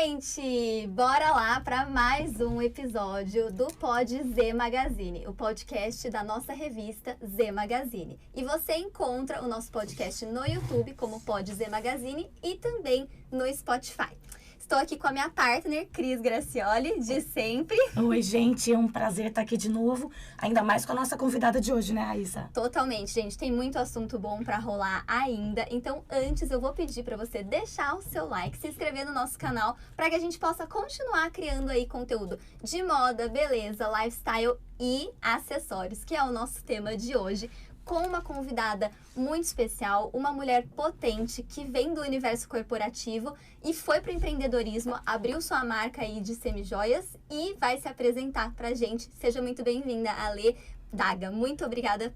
gente! Bora lá para mais um episódio do Pod Z Magazine, o podcast da nossa revista Z Magazine. E você encontra o nosso podcast no YouTube como Pod Z Magazine e também no Spotify. Estou aqui com a minha partner, Cris Gracioli, de sempre. Oi, gente, é um prazer estar aqui de novo, ainda mais com a nossa convidada de hoje, né, Raíssa? Totalmente, gente, tem muito assunto bom para rolar ainda. Então, antes eu vou pedir para você deixar o seu like, se inscrever no nosso canal, para que a gente possa continuar criando aí conteúdo de moda, beleza, lifestyle e acessórios, que é o nosso tema de hoje, com uma convidada muito especial, uma mulher potente que vem do universo corporativo e foi para o empreendedorismo, abriu sua marca aí de semijoias e vai se apresentar pra gente. Seja muito bem-vinda, Ale Daga. Muito obrigada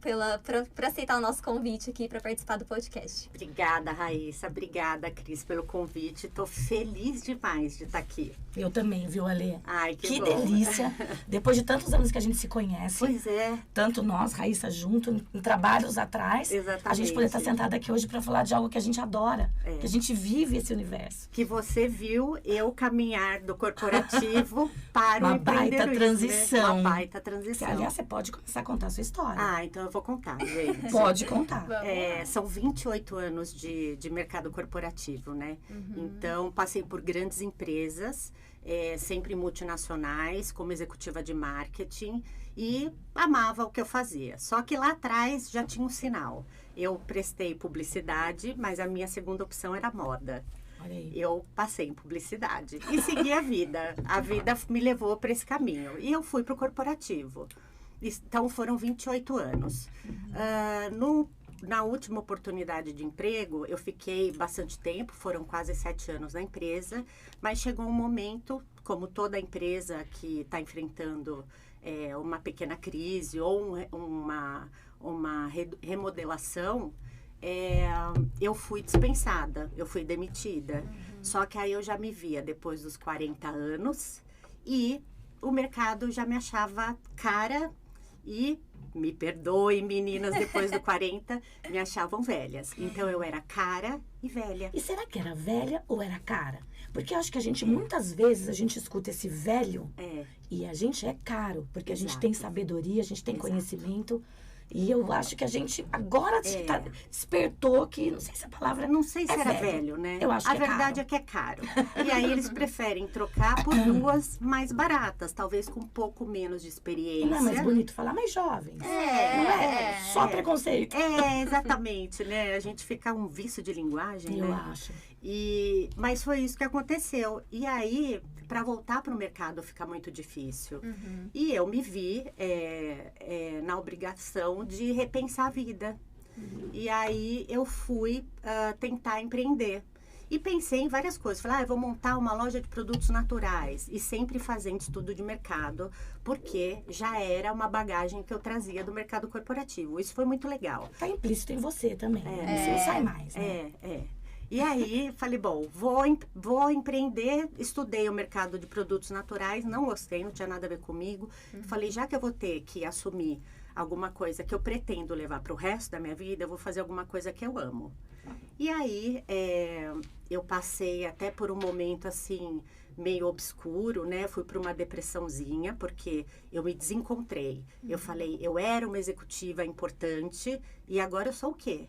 por aceitar o nosso convite aqui para participar do podcast. Obrigada, Raíssa. Obrigada, Cris, pelo convite. Estou feliz demais de estar aqui. Eu também, viu, Alê? Ai, que bom. Delícia. Depois de tantos anos que a gente se conhece. Pois é. Tanto nós, Raíssa, junto, em trabalhos atrás. Exatamente. A gente poder estar sentada aqui hoje para falar de algo que a gente adora. Que a gente vive esse universo. Que você viu eu caminhar do corporativo para o empreendedorismo. Baita transição. Uma baita transição. Que, aliás, você pode começar a contar a sua história. Ah, então eu vou contar, gente. Pode contar. São 28 anos de mercado corporativo, né? Então, passei por grandes empresas, sempre multinacionais, como executiva de marketing, e amava o que eu fazia. Só que lá atrás já tinha um sinal. Eu prestei publicidade, mas a minha segunda opção era moda. Eu passei em publicidade e segui a vida. A vida me levou para esse caminho. E eu fui para o corporativo. Então, foram 28 anos. Na última oportunidade de emprego, eu fiquei bastante tempo, foram quase 7 anos na empresa, mas chegou um momento, como toda empresa que está enfrentando uma pequena crise ou uma remodelação, eu fui dispensada, eu fui demitida. Só que aí eu já me via depois dos 40 anos e o mercado já me achava cara e, me perdoem meninas, depois do 40, me achavam velhas. Então eu era cara e velha. E será que era velha ou era cara? Porque eu acho que a gente, muitas vezes, a gente escuta esse velho e a gente é caro, porque a gente tem sabedoria, a gente tem conhecimento. E eu acho que a gente agora despertou que, não sei se a palavra não sei se era velho, né? Eu acho que a verdade é que é caro. E aí eles preferem trocar por duas mais baratas, talvez com um pouco menos de experiência. Não é mais bonito falar mais jovens. Não é só preconceito. Exatamente, né? A gente fica um vício de linguagem, eu né? acho. Mas foi isso que aconteceu. E aí, para voltar para o mercado fica muito difícil. E eu me vi na obrigação de repensar a vida. E aí eu fui tentar empreender. E pensei em várias coisas. Falei, eu vou montar uma loja de produtos naturais. E sempre fazendo estudo de mercado, porque já era uma bagagem que eu trazia do mercado corporativo. Isso foi muito legal. Tá implícito em você também. Você não sai mais, né? E aí, falei, bom, vou empreender. Estudei o mercado de produtos naturais, não gostei, não tinha nada a ver comigo. Falei, já que eu vou ter que assumir alguma coisa que eu pretendo levar para o resto da minha vida, eu vou fazer alguma coisa que eu amo. E aí, eu passei até por um momento, assim, meio obscuro, né? Fui para uma depressãozinha, porque eu me desencontrei. Eu falei, eu era uma executiva importante e agora eu sou o quê?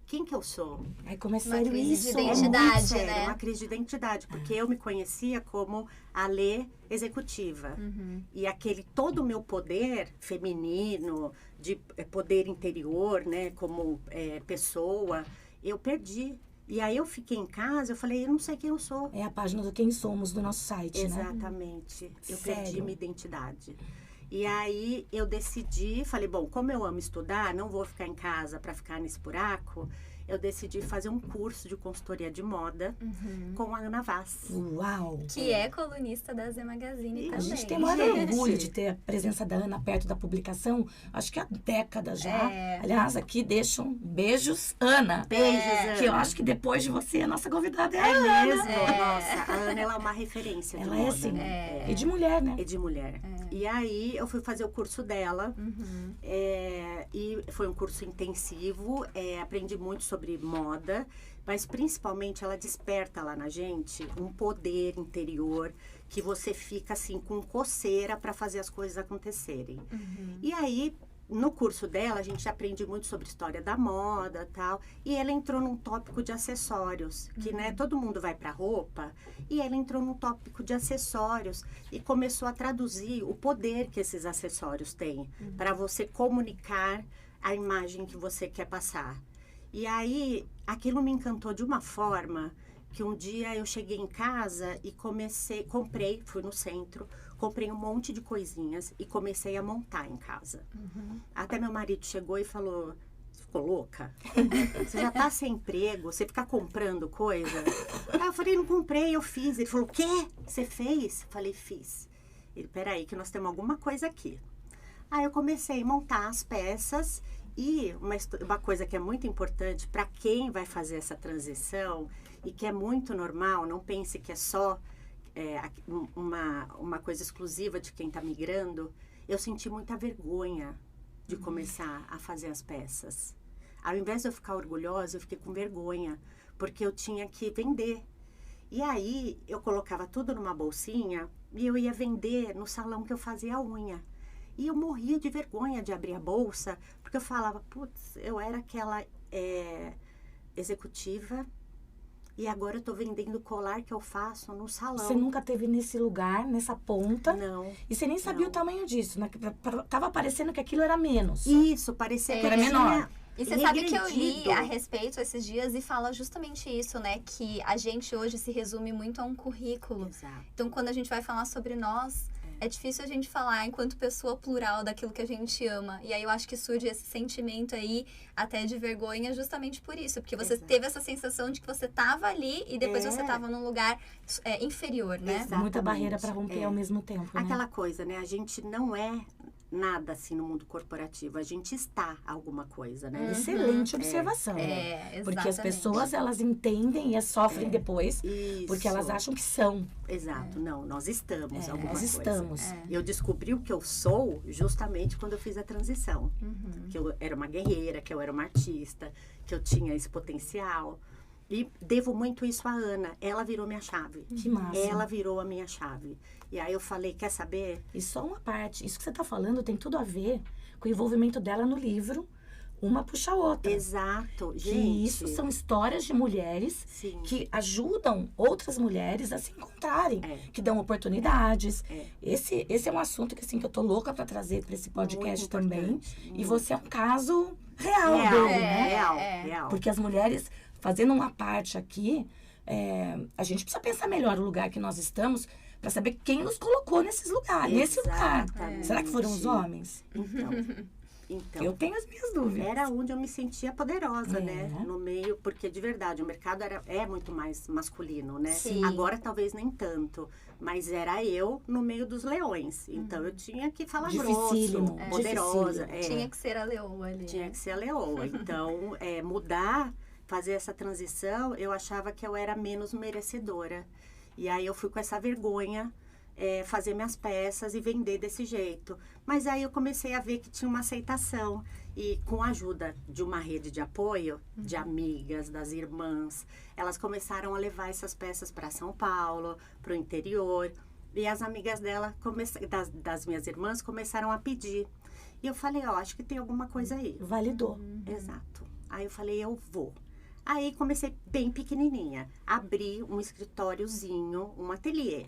Quem que eu sou? Aí começou uma crise isso. de identidade, né? Uma crise de identidade, porque eu me conhecia como a Lê executiva. E todo o meu poder feminino, de poder interior, né, como pessoa, eu perdi. E aí eu fiquei em casa, eu falei, eu não sei quem eu sou. É a página do Quem Somos do nosso site, Exatamente. né? Eu perdi minha identidade. E aí eu decidi, falei, bom, como eu amo estudar, não vou ficar em casa para ficar nesse buraco, eu decidi fazer um curso de consultoria de moda com a Ana Vaz. Uau! Que é colunista da Z Magazine também. A gente tem maior orgulho de ter a presença da Ana perto da publicação, acho que há décadas já. Aliás, aqui deixam beijos, Ana. Beijos, Ana. Que eu acho que depois de você, a nossa convidada é a Ana. mesmo? Nossa, a Ana, ela é uma referência de moda. Ela é assim, e de mulher, né? E de mulher. E aí, eu fui fazer o curso dela, e foi um curso intensivo, aprendi muito sobre moda, mas principalmente ela desperta lá na gente um poder interior que você fica assim com coceira para fazer as coisas acontecerem. E aí, no curso dela, a gente aprende muito sobre história da moda e tal. E ela entrou num tópico de acessórios, que, né, todo mundo vai para roupa. E ela entrou num tópico de acessórios e começou a traduzir o poder que esses acessórios têm para você comunicar a imagem que você quer passar. E aí, aquilo me encantou de uma forma que um dia eu cheguei em casa e fui no centro, comprei um monte de coisinhas e comecei a montar em casa. Até meu marido chegou e falou, você ficou louca? Você já tá sem emprego, você fica comprando coisa? Aí eu falei, não comprei, eu fiz. Ele falou, o quê? Você fez? Eu falei, fiz. Ele, peraí que nós temos alguma coisa aqui. Aí eu comecei a montar as peças e uma coisa que é muito importante para quem vai fazer essa transição e que é muito normal, não pense que é só uma coisa exclusiva de quem está migrando, eu senti muita vergonha de começar a fazer as peças. Ao invés de eu ficar orgulhosa, eu fiquei com vergonha, porque eu tinha que vender. E aí, eu colocava tudo numa bolsinha e eu ia vender no salão que eu fazia a unha. E eu morria de vergonha de abrir a bolsa, porque eu falava, putz, eu era aquela executiva e agora eu tô vendendo o colar que eu faço no salão. Você nunca teve nesse lugar, nessa ponta? Não. E você nem sabia o tamanho disso, né? Tava parecendo que aquilo era menos. Isso, parecia que era menor. E você sabe que eu li a respeito esses dias e fala justamente isso, né? Que a gente hoje se resume muito a um currículo. Exato. Então, quando a gente vai falar sobre nós, é difícil a gente falar enquanto pessoa plural daquilo que a gente ama. E aí eu acho que surge esse sentimento aí, até de vergonha, justamente por isso. Porque você teve essa sensação de que você estava ali e depois você estava num lugar inferior, né? Exatamente. Muita barreira para romper ao mesmo tempo, né? Aquela coisa, né? A gente não é nada assim no mundo corporativo. A gente está alguma coisa, né? Excelente observação. Exatamente. Porque as pessoas, elas entendem e sofrem depois, Isso. porque elas acham que são. Exato. Não, nós estamos alguma Nós coisa. estamos. Eu descobri o que eu sou justamente quando eu fiz a transição. Que eu era uma guerreira, que eu era uma artista, que eu tinha esse potencial. E devo muito isso à Ana. Ela virou minha chave. Que massa. Ela virou a minha chave. E aí eu falei, quer saber? E só uma parte, isso que você está falando tem tudo a ver com o envolvimento dela no livro, Uma Puxa a Outra. Exato, gente. Que isso são histórias de mulheres que ajudam outras mulheres a se encontrarem, que dão oportunidades. Esse é um assunto que, assim, que eu tô louca para trazer para esse podcast também. E você é um caso real dele, né? Real. Porque as mulheres, fazendo uma parte aqui, a gente precisa pensar melhor o lugar que nós estamos para saber quem nos colocou nesse lugar. Será que foram os homens? Então, eu tenho as minhas dúvidas. Era onde eu me sentia poderosa, né? No meio, porque de verdade, o mercado é muito mais masculino, né? Sim. Agora talvez nem tanto, mas era eu no meio dos leões. Então eu tinha que falar Dificílimo, grosso, poderosa. Tinha que ser a leoa ali. Tinha que ser a leoa. Então, mudar, fazer essa transição, eu achava que eu era menos merecedora. E aí eu fui com essa vergonha fazer minhas peças e vender desse jeito. Mas aí eu comecei a ver que tinha uma aceitação. E com a ajuda de uma rede de apoio, de amigas, das irmãs, elas começaram a levar essas peças para São Paulo, para o interior. E as amigas dela, das minhas irmãs, começaram a pedir. E eu falei, acho que tem alguma coisa aí. Validou. Exato. Aí eu falei, eu vou. Aí comecei bem pequenininha. Abri um escritóriozinho, um ateliê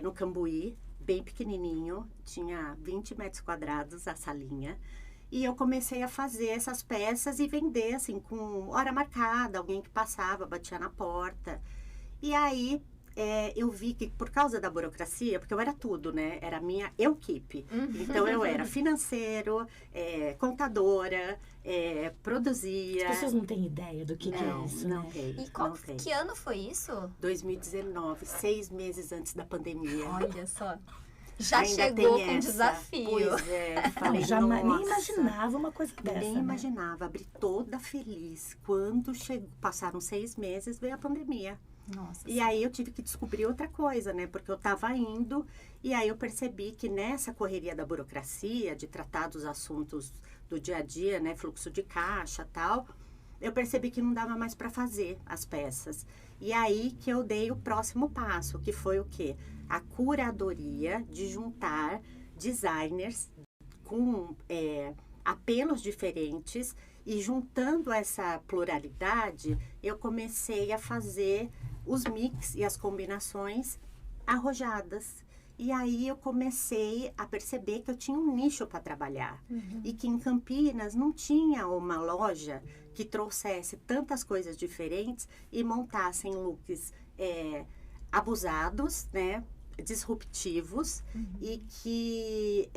no Cambuí, bem pequenininho. Tinha 20 metros quadrados a salinha. E eu comecei a fazer essas peças e vender, assim, com hora marcada. Alguém que passava, batia na porta. E aí eu vi que por causa da burocracia, porque eu era tudo, né? Era a minha equipe. Então eu era financeiro, contadora, produzia. As pessoas não têm ideia do que é isso, não né? tem. E que ano foi isso? 2019, 6 meses antes da pandemia. Olha só. Já Ainda chegou tem com essa. desafio. Pois falei, Nem nossa. imaginava uma coisa dessa. Nem né? imaginava, abri toda feliz. Quando passaram 6 meses, veio a pandemia. Nossa. E aí eu tive que descobrir outra coisa, né? Porque eu tava indo e aí eu percebi que nessa correria da burocracia, de tratar dos assuntos do dia a dia, né? Fluxo de caixa e tal, eu percebi que não dava mais para fazer as peças. E aí que eu dei o próximo passo, que foi o quê? A curadoria de juntar designers com apelos diferentes, e juntando essa pluralidade, eu comecei a fazer os mix e as combinações arrojadas. E aí eu comecei a perceber que eu tinha um nicho para trabalhar. E que em Campinas não tinha uma loja que trouxesse tantas coisas diferentes e montassem looks abusados, né? Disruptivos, e que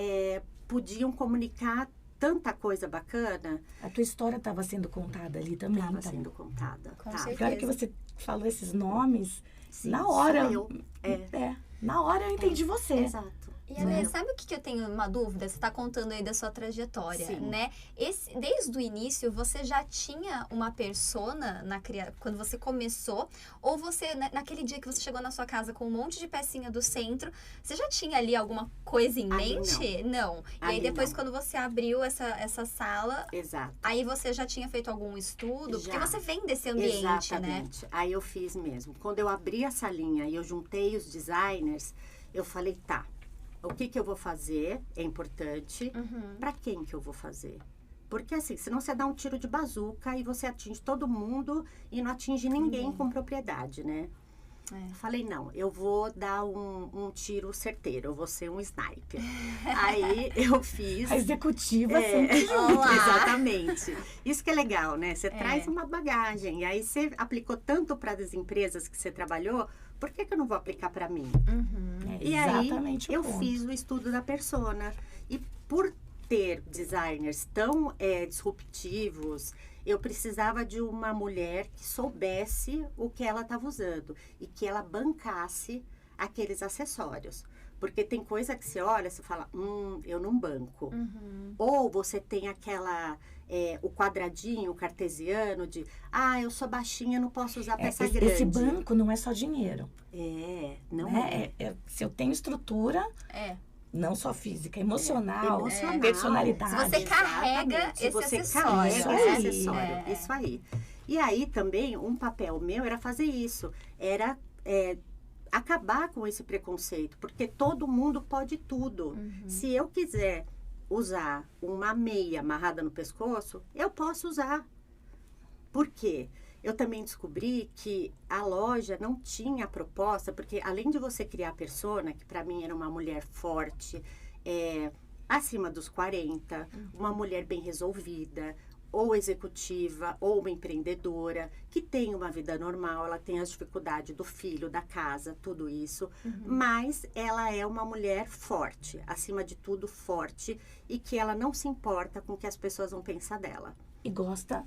podiam comunicar tanta coisa bacana. A tua história estava sendo contada ali também. Estava sendo contada. Com tá. certeza. Na hora que você falou esses nomes, Sim, na hora... sou eu. Na hora eu entendi você. Exato. E Ale, sabe o que eu tenho uma dúvida? Você está contando aí da sua trajetória, Sim. né? Desde o início, você já tinha uma persona quando você começou? Ou você, naquele dia que você chegou na sua casa com um monte de pecinha do centro, você já tinha ali alguma coisa em mente? Não. E aí depois, quando você abriu essa sala, Exato. aí você já tinha feito algum estudo? Já. Porque você vem desse ambiente, Exatamente. né? Aí eu fiz mesmo. Quando eu abri essa linha e eu juntei os designers, eu falei, tá, o que eu vou fazer é importante, para quem que eu vou fazer? Porque assim, senão você dá um tiro de bazuca e você atinge todo mundo e não atinge ninguém com propriedade, né? Falei, não, eu vou dar um tiro certeiro, eu vou ser um sniper. Aí eu fiz... A executiva sempre. Olá. Exatamente. Isso que é legal, né? Você traz uma bagagem. E aí você aplicou tanto para as empresas que você trabalhou, por que eu não vou aplicar para mim? E aí Exatamente eu fiz o estudo da persona. E por ter designers tão disruptivos, eu precisava de uma mulher que soubesse o que ela estava usando e que ela bancasse aqueles acessórios. Porque tem coisa que você olha, você fala, eu não banco. Ou você tem aquela, o quadradinho cartesiano de, eu sou baixinha, não posso usar peça grande. Esse banco não é só dinheiro. Não né? Se eu tenho estrutura, não só física, emocional, emocional. personalidade. Se você carrega Exatamente. esse Você acessório. carrega né? esse acessório. Isso aí. E aí também, um papel meu era fazer isso. Era acabar com esse preconceito. Porque todo mundo pode tudo. Se eu quiser usar uma meia amarrada no pescoço, eu posso usar. Por quê? Eu também descobri que a loja não tinha proposta, porque além de você criar a persona, que para mim era uma mulher forte, acima dos 40, uma mulher bem resolvida, ou executiva, ou uma empreendedora, que tem uma vida normal, ela tem as dificuldades do filho, da casa, tudo isso, mas ela é uma mulher forte, acima de tudo forte, e que ela não se importa com o que as pessoas vão pensar dela. E gosta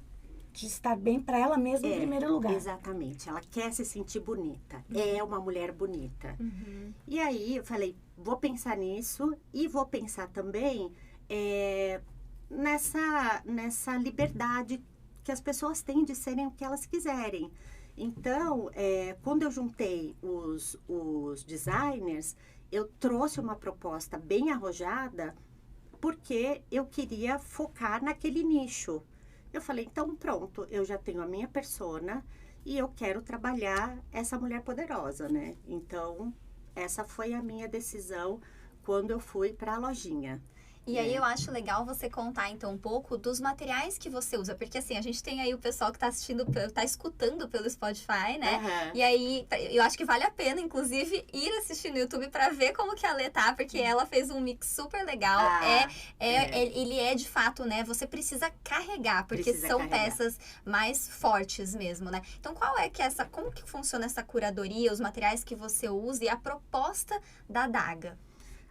de estar bem para ela mesma em primeiro lugar. Exatamente. Ela quer se sentir bonita. É uma mulher bonita. E aí, eu falei, vou pensar nisso e vou pensar também nessa liberdade que as pessoas têm de serem o que elas quiserem. Então, quando eu juntei os designers, eu trouxe uma proposta bem arrojada porque eu queria focar naquele nicho. Eu falei, então pronto, eu já tenho a minha persona e eu quero trabalhar essa mulher poderosa, né? Então, essa foi a minha decisão quando eu fui para a lojinha. E aí eu acho legal você contar, então, um pouco dos materiais que você usa. Porque, assim, a gente tem aí o pessoal que tá assistindo, tá escutando pelo Spotify, né? E aí, eu acho que vale a pena, inclusive, ir assistir no YouTube pra ver como que a Lê tá. Porque ela fez um mix super legal. Ele é, de fato, né? Você precisa carregar. Porque são peças mais fortes mesmo, né? Então, como que funciona essa curadoria, os materiais que você usa e a proposta da Daga?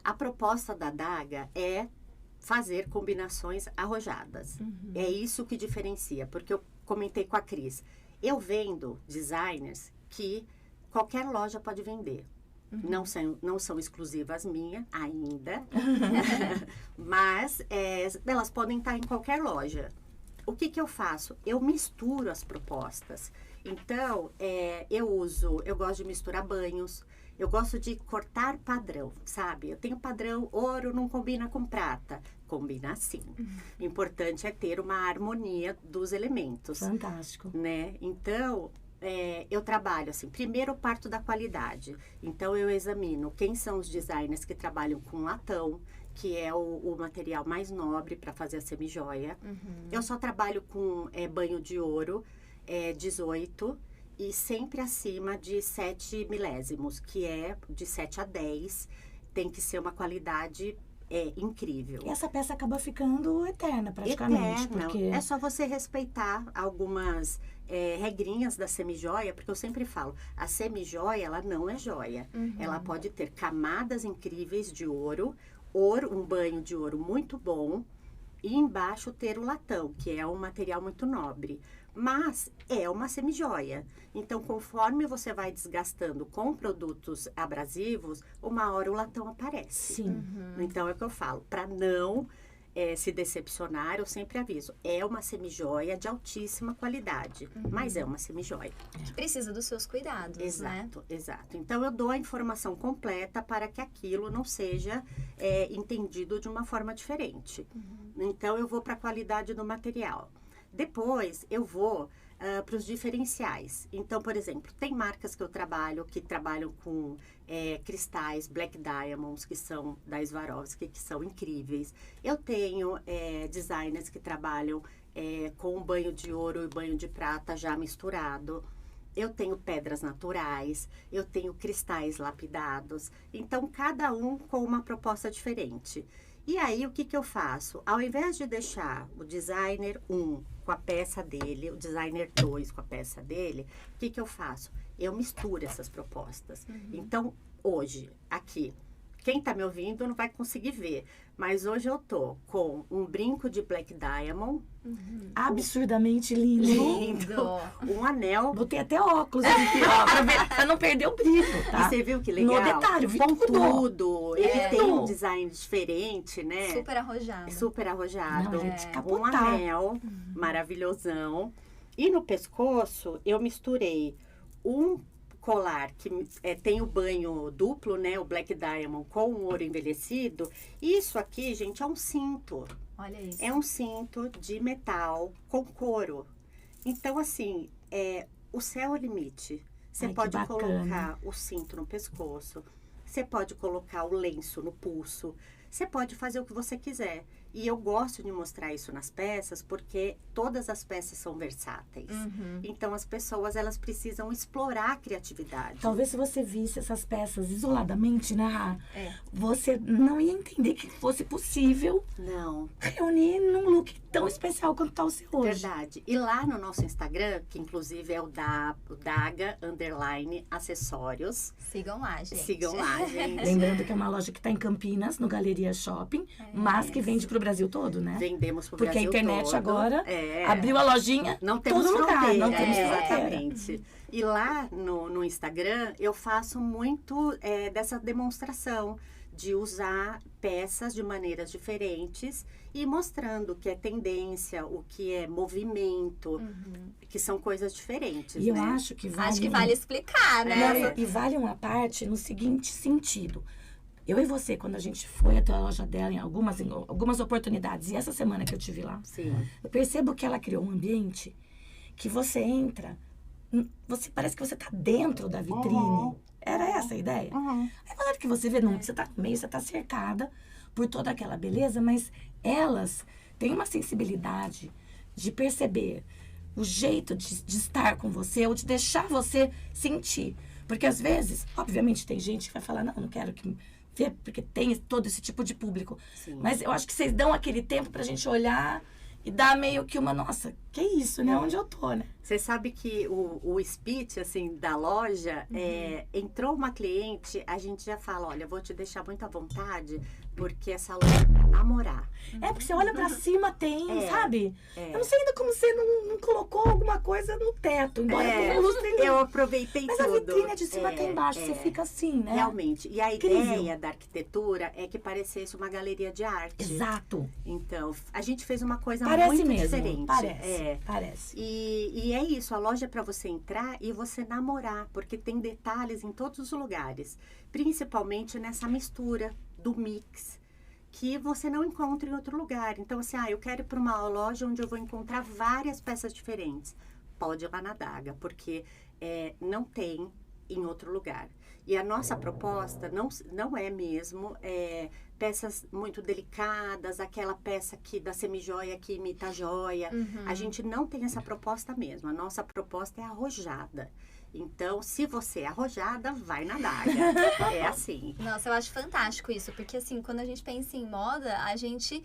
A proposta da Daga é fazer combinações arrojadas. É isso que diferencia, porque eu comentei com a Cris. Eu vendo designers que qualquer loja pode vender. Não são exclusivas minhas ainda, mas elas podem estar em qualquer loja. o que eu faço? Eu misturo as propostas. Então, eu gosto de misturar banhos, eu gosto de cortar padrão, sabe? Eu tenho padrão, ouro não combina com prata. Combina sim. O importante é ter uma harmonia dos elementos. Fantástico. Né? Então, eu trabalho assim, primeiro eu parto da qualidade. Então, eu examino quem são os designers que trabalham com latão, que é o material mais nobre para fazer a semijoia. Eu só trabalho com banho de ouro, 18 e sempre acima de 7 milésimos, que é de 7 a 10. Tem que ser uma qualidade incrível. E essa peça acaba ficando eterna, praticamente. Eterna. Porque... É só você respeitar algumas regrinhas da semijoia, porque eu sempre falo, a semijoia, ela não é joia. Ela pode ter camadas incríveis de ouro, um banho de ouro muito bom, e embaixo ter o latão, que é um material muito nobre. Mas é uma semijoia. Então, conforme você vai desgastando com produtos abrasivos, uma hora o latão aparece. Sim. Então, é o que eu falo. Para não se decepcionar, eu sempre aviso. É uma semijoia de altíssima qualidade, mas é uma semijoia. Que precisa dos seus cuidados, Exato, né? exato. Então, eu dou a informação completa para que aquilo não seja entendido de uma forma diferente. Então, eu vou para a qualidade do material. Depois, eu vou para os diferenciais. Então, por exemplo, tem marcas que eu trabalho, que trabalham com cristais, Black Diamonds, que são da Swarovski, que são incríveis. Eu tenho designers que trabalham com banho de ouro e banho de prata já misturado. Eu tenho pedras naturais, eu tenho cristais lapidados. Então, cada um com uma proposta diferente. E aí, o que eu faço? Ao invés de deixar o designer 1 com a peça dele, o designer 2 com a peça dele, o que eu faço? Eu misturo essas propostas. Então, hoje, aqui, quem está me ouvindo não vai conseguir ver, mas hoje eu tô com um brinco de Black Diamond. Absurdamente lindo. Um anel. Botei até óculos aqui, ó, pra não perder o brilho, tá? E você viu que legal? No detalhe, vi com tudo. tudo. Ele tem um design diferente, né? Super arrojado. Super arrojado. Não, gente, Um capotar. anel maravilhosão. E no pescoço, eu misturei um colar que tem o banho duplo, né? O Black Diamond com o ouro envelhecido. Isso aqui, gente, é um cinto. Olha isso. É um cinto de metal com couro. Então, assim, o céu é o limite. Você Ai, que pode bacana. colocar o cinto no pescoço. Você pode colocar o lenço no pulso. Você pode fazer o que você quiser. E eu gosto de mostrar isso nas peças, porque todas as peças são versáteis. Então, as pessoas, elas precisam explorar a criatividade. Talvez se você visse essas peças isoladamente, né? Você não ia entender que fosse possível Não. reunir num look tão especial quanto tá o seu hoje. Verdade. E lá no nosso Instagram, que inclusive é o Daga_acessórios. Sigam lá, gente. Sigam lá, gente. Lembrando que é uma loja que tá em Campinas, no Galeria Shopping, mas que vende pro Brasil todo, né? Vendemos pro Porque Brasil a internet todo. agora abriu a lojinha Não temos todo lugar, fronteira. não temos fronteira. Exatamente. E lá no Instagram, eu faço muito dessa demonstração de usar peças de maneiras diferentes e mostrando o que é tendência, o que é movimento, que são coisas diferentes, E eu né? acho que vale... Acho que vale explicar, né? Não, e vale uma parte no seguinte sentido. Eu e você, quando a gente foi até a loja dela em algumas oportunidades, e essa semana que eu tive lá, Sim. eu percebo que ela criou um ambiente que você entra, parece que você tá dentro da vitrine. Era essa a ideia? É claro que você vê, você tá no meio, você tá cercada por toda aquela beleza, mas elas têm uma sensibilidade de perceber o jeito de estar com você ou de deixar você sentir. Porque às vezes, obviamente, tem gente que vai falar, não quero que ver, porque tem todo esse tipo de público. Sim. Mas eu acho que vocês dão aquele tempo pra gente olhar e dar meio que uma, nossa, que isso, né? Onde eu tô, né? Você sabe que o speech, assim, da loja, entrou uma cliente, a gente já fala, olha, vou te deixar muito à vontade, porque essa loja é pra namorar. Porque você olha pra cima, tem, sabe? Eu não sei ainda como você não colocou alguma coisa no teto, embora eu não lustre eu aproveitei mas tudo. Mas a vitrine é de cima até embaixo, você fica assim, né? Realmente. E a Incrível. ideia da arquitetura é que parecesse uma galeria de arte. Exato. Então, a gente fez uma coisa parece muito mesmo, diferente. Parece. E é isso, a loja é para você entrar e você namorar, porque tem detalhes em todos os lugares, principalmente nessa mistura do mix, que você não encontra em outro lugar. Então, assim, eu quero ir para uma loja onde eu vou encontrar várias peças diferentes. Pode ir lá na Daga, porque não tem em outro lugar. E a nossa proposta não é mesmo peças muito delicadas, aquela peça da semijoia que imita a joia. A gente não tem essa proposta mesmo. A nossa proposta é arrojada. Então, se você é arrojada, vai na Daga. É assim. Nossa, eu acho fantástico isso. Porque, assim, quando a gente pensa em moda, a gente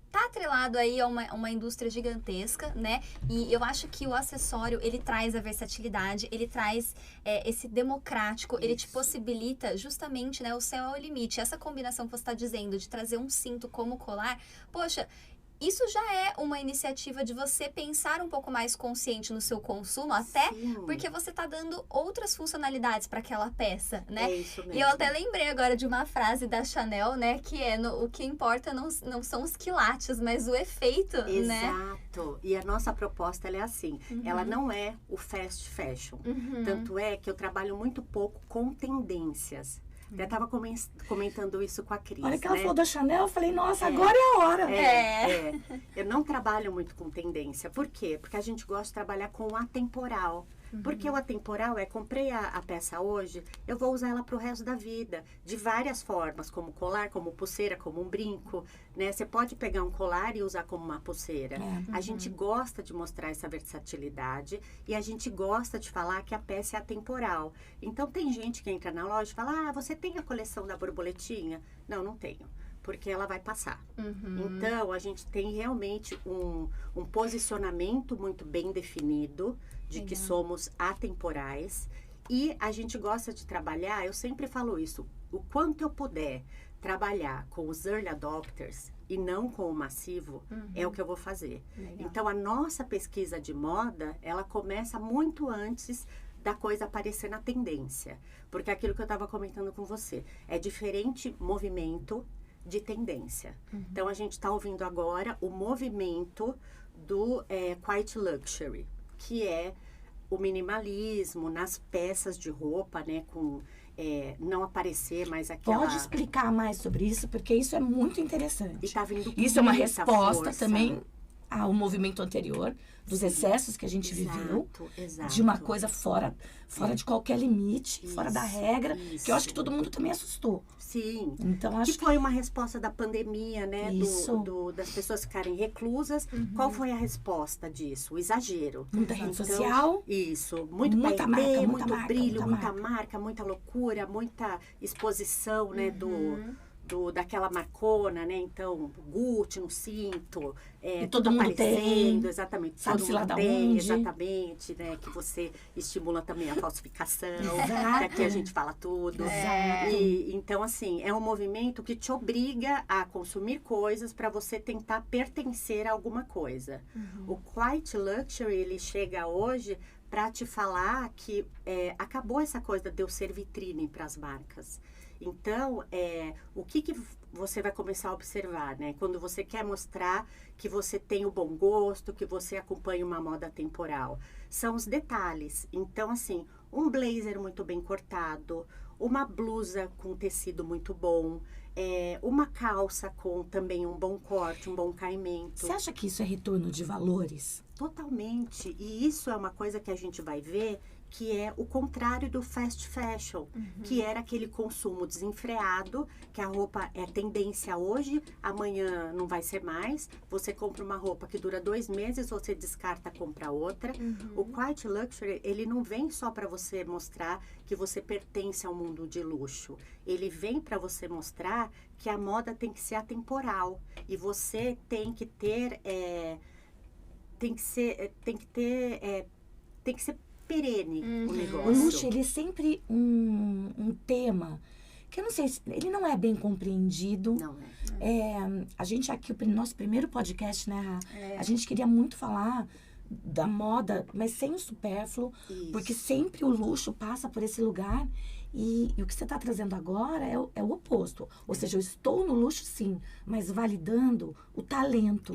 tá atrelado aí a uma indústria gigantesca, né? E eu acho que o acessório, ele traz a versatilidade, ele traz esse democrático, ele te possibilita justamente, né? O céu é o limite. Essa combinação que você está dizendo de trazer um cinto como colar, poxa, isso já é uma iniciativa de você pensar um pouco mais consciente no seu consumo, até porque você está dando outras funcionalidades para aquela peça, né? É isso mesmo. E eu até lembrei agora de uma frase da Chanel, né? Que o que importa não são os quilates, mas o efeito, né? Exato. E a nossa proposta, ela é assim. Ela não é o fast fashion. Tanto é que eu trabalho muito pouco com tendências. Eu estava comentando isso com a Cris. Olha que ela falou da Chanel, eu falei, nossa, agora é a hora. Eu não trabalho muito com tendência. Por quê? Porque a gente gosta de trabalhar com o atemporal. Porque o atemporal comprei a peça hoje, eu vou usar ela para o resto da vida. De várias formas, como colar, como pulseira, como um brinco. Né? Você pode pegar um colar e usar como uma pulseira. A gente gosta de mostrar essa versatilidade e a gente gosta de falar que a peça é atemporal. Então, tem gente que entra na loja e fala, você tem a coleção da borboletinha? Não, não tenho. Porque ela vai passar. Então, a gente tem realmente um posicionamento muito bem definido de que somos atemporais. E a gente gosta de trabalhar, eu sempre falo isso, o quanto eu puder trabalhar com os early adopters e não com o massivo, é o que eu vou fazer. Legal. Então, a nossa pesquisa de moda, ela começa muito antes da coisa aparecer na tendência. Porque aquilo que eu estava comentando com você, é diferente movimento de tendência. Então, a gente está ouvindo agora o movimento do Quiet Luxury, que é o minimalismo nas peças de roupa, né? Com não aparecer mais aquela... Pode explicar mais sobre isso, porque isso é muito interessante. E tá vindo com isso é uma muita resposta força. também ao movimento anterior, dos excessos que a gente viveu, Exato. de uma coisa fora de qualquer limite, fora da regra, que eu acho que todo mundo também assustou. Sim. Então, acho que foi uma resposta da pandemia, né? Isso. Das pessoas ficarem reclusas. Qual foi a resposta disso? O exagero. Muita rede social. Isso. Muita marca, muito muita brilho, marca, muita marca, muita loucura, muita exposição, né? Daquela marcona, né? Então, Gucci no cinto. E todo mundo tem. Exatamente. Sabe-se lá da tem, onde. exatamente, né? Que você estimula também a falsificação. Exato. Que aqui a gente fala tudo. Exato. Então, assim, é um movimento que te obriga a consumir coisas para você tentar pertencer a alguma coisa. O Quiet Luxury, ele chega hoje para te falar que acabou essa coisa de eu ser vitrine para as marcas. Então, o que você vai começar a observar, né? Quando você quer mostrar que você tem o bom gosto, que você acompanha uma moda temporal. São os detalhes. Então, assim, um blazer muito bem cortado, uma blusa com tecido muito bom, uma calça com também um bom corte, um bom caimento. Você acha que isso é retorno de valores? Totalmente. E isso é uma coisa que a gente vai ver que é o contrário do fast fashion, que era aquele consumo desenfreado, que a roupa é tendência hoje, amanhã não vai ser mais. Você compra uma roupa que dura 2 meses, você descarta, compra outra. O Quiet Luxury, ele não vem só para você mostrar que você pertence ao mundo de luxo. Ele vem para você mostrar que a moda tem que ser atemporal. E você tem que ter... tem que ser perene o negócio. O luxo, ele é sempre um tema que eu não sei, ele não é bem compreendido. Não é. A gente aqui, o nosso primeiro podcast, né, a gente queria muito falar da moda, mas sem o supérfluo, porque sempre o luxo passa por esse lugar. E o que você está trazendo agora é o oposto. Ou seja, eu estou no luxo, sim, mas validando o talento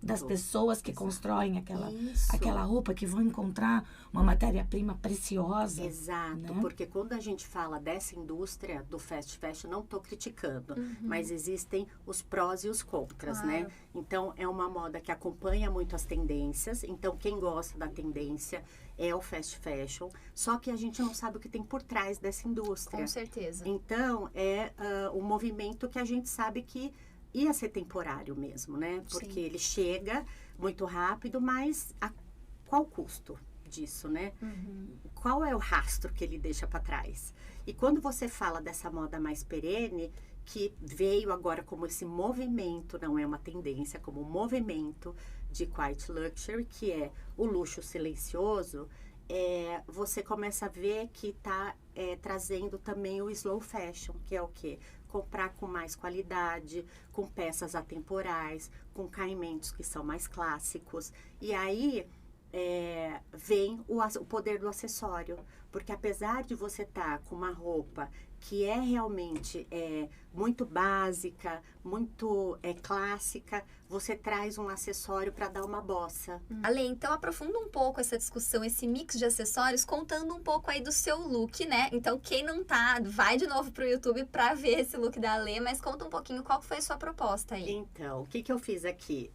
das pessoas que constroem aquela roupa, que vão encontrar uma matéria-prima preciosa. Exato, né? Porque quando a gente fala dessa indústria do fast fashion, não estou criticando, mas existem os prós e os contras, né? Então, é uma moda que acompanha muito as tendências. Então, quem gosta da tendência é o fast fashion, só que a gente não sabe o que tem por trás dessa indústria. Com certeza. Então, é um movimento que a gente sabe que ia ser temporário mesmo, né? Porque ele chega muito rápido, mas a qual custo disso, né? Qual é o rastro que ele deixa para trás? E quando você fala dessa moda mais perene, que veio agora como esse movimento, não é uma tendência, como um movimento de quiet luxury, que é o luxo silencioso, você começa a ver que está trazendo também o slow fashion, que é o quê? Comprar com mais qualidade, com peças atemporais, com caimentos que são mais clássicos. E aí vem o poder do acessório, porque apesar de você estar com uma roupa que é realmente muito básica, muito clássica, você traz um acessório para dar uma bossa. Ale, então aprofunda um pouco essa discussão, esse mix de acessórios, contando um pouco aí do seu look, né? Então, quem não tá, vai de novo pro YouTube para ver esse look da Ale, mas conta um pouquinho qual foi a sua proposta aí. Então, o que eu fiz aqui?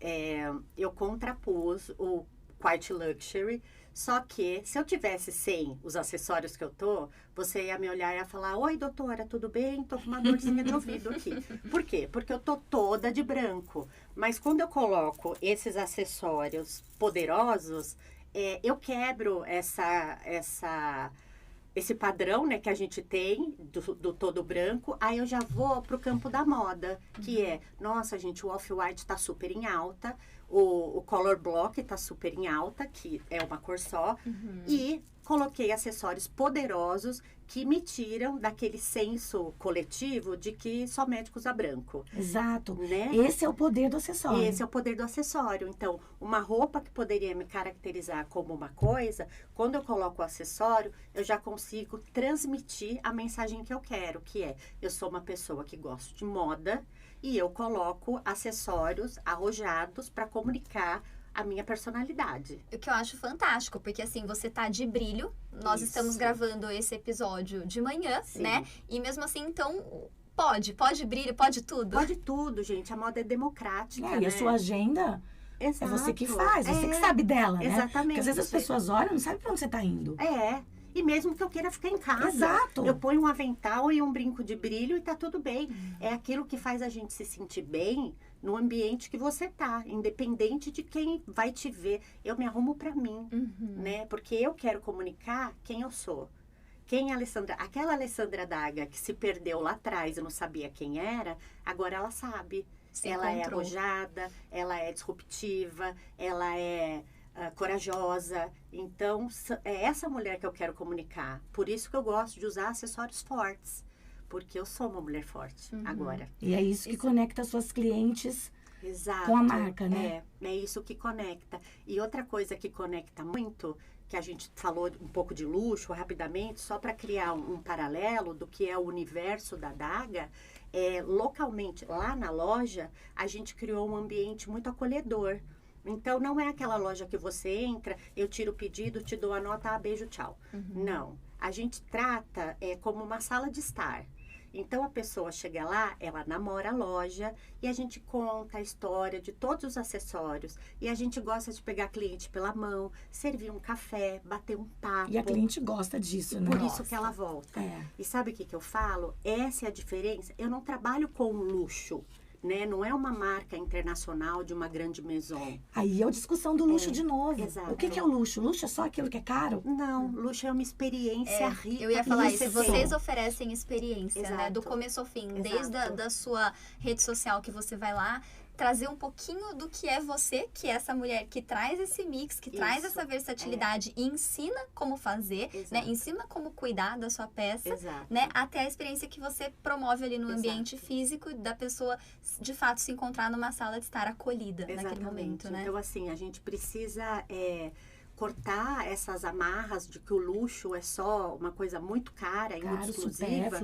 Eu contrapus o Quiet Luxury, só que se eu tivesse sem os acessórios que eu tô, você ia me olhar e ia falar: oi, doutora, tudo bem? Tô com uma dorzinha de ouvido aqui. Por quê? Porque eu tô toda de branco. Mas quando eu coloco esses acessórios poderosos, eu quebro esse padrão, né, que a gente tem do todo branco. Aí eu já vou pro campo da moda, que nossa, gente, o off-white tá super em alta, o color block tá super em alta, que é uma cor só, e coloquei acessórios poderosos que me tiram daquele senso coletivo de que só médico usa branco. Exato. Né? Esse é o poder do acessório. Esse é o poder do acessório. Então, uma roupa que poderia me caracterizar como uma coisa, quando eu coloco o acessório, eu já consigo transmitir a mensagem que eu quero, que é: eu sou uma pessoa que gosto de moda e eu coloco acessórios arrojados para comunicar a minha personalidade. O que eu acho fantástico, porque assim, você tá de brilho, nós estamos gravando esse episódio de manhã, né? E mesmo assim, então, pode brilho, pode tudo. Pode tudo, gente, a moda é democrática, né? E a sua agenda é você que faz, você que sabe dela, né? Exatamente. Porque às vezes as pessoas olham e não sabem pra onde você tá indo. E mesmo que eu queira ficar em casa. Exato. Eu ponho um avental e um brinco de brilho e tá tudo bem. É aquilo que faz a gente se sentir bem no ambiente que você tá, independente de quem vai te ver. Eu me arrumo pra mim, né? Porque eu quero comunicar quem eu sou. Quem é a Alessandra? Aquela Alessandra Daga que se perdeu lá atrás e não sabia quem era, agora ela sabe. Ela é arrojada, ela é disruptiva, ela é corajosa. Então, é essa mulher que eu quero comunicar. Por isso que eu gosto de usar acessórios fortes. Porque eu sou uma mulher forte agora. E é isso que conecta as suas clientes Exato. Com a marca, né? É isso que conecta. E outra coisa que conecta muito, que a gente falou um pouco de luxo rapidamente, só para criar um paralelo do que é o universo da Daga, localmente, lá na loja, a gente criou um ambiente muito acolhedor. Então, não é aquela loja que você entra, eu tiro o pedido, te dou a nota, beijo, tchau. Não. A gente trata como uma sala de estar. Então, a pessoa chega lá, ela namora a loja e a gente conta a história de todos os acessórios. E a gente gosta de pegar a cliente pela mão, servir um café, bater um papo. E a cliente gosta disso, né? Por isso que ela volta. E sabe o que eu falo? Essa é a diferença. Eu não trabalho com luxo. Né? Não é uma marca internacional de uma grande maison. Aí é a discussão do luxo de novo. Exato. O que é o luxo? Luxo é só aquilo que é caro? Não, luxo é uma experiência rica. Eu ia falar isso. Vocês oferecem experiência, né? Do começo ao fim. Exato. Desde da sua rede social que você vai lá, trazer um pouquinho do que é você, que é essa mulher que traz esse mix, que traz essa versatilidade e ensina como fazer, né? Ensina como cuidar da sua peça, né? Até a experiência que você promove ali no ambiente físico da pessoa, de fato, se encontrar numa sala de estar acolhida naquele momento, né? Então, assim, a gente precisa cortar essas amarras de que o luxo é só uma coisa muito cara e muito exclusiva.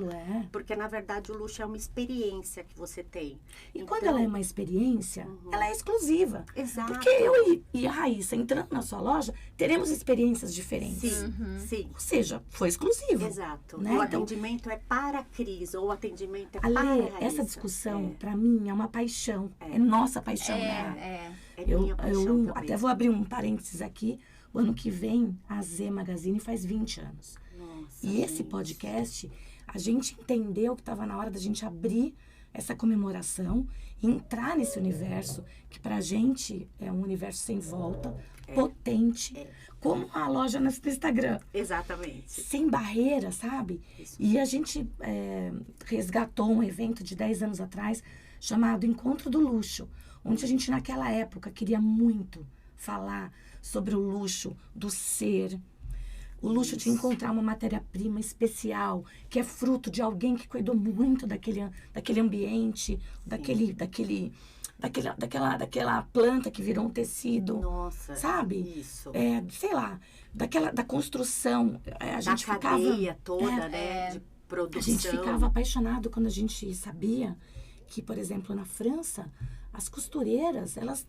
Porque, na verdade, o luxo é uma experiência que você tem. E então, quando ela é uma experiência, ela é exclusiva. Exato. Porque eu e a Raíssa, entrando na sua loja, teremos experiências diferentes. Sim. Ou seja, foi exclusivo. Exato. Né? O atendimento é para a Cris, ou o atendimento é para a Ale, Raíssa. essa discussão, para mim, é uma paixão. É nossa paixão, né? É minha paixão também. Até vou abrir um parênteses aqui. O ano que vem, a Z Magazine faz 20 anos. Nossa, e esse podcast, a gente entendeu que estava na hora da gente abrir essa comemoração e entrar nesse universo, que pra gente é um universo sem volta, potente, como a loja no Instagram. Exatamente. Sem barreira, sabe? Isso. E a gente resgatou um evento de 10 anos atrás, chamado Encontro do Luxo, onde a gente, naquela época, queria muito falar sobre o luxo do ser, o luxo de encontrar uma matéria-prima especial, que é fruto de alguém que cuidou muito daquele ambiente, daquela planta que virou um tecido. Nossa, sabe? Isso. Sei lá, da construção. A gente da cadeia toda, né? De produção. A gente ficava apaixonado quando a gente sabia que, por exemplo, na França, as costureiras, elas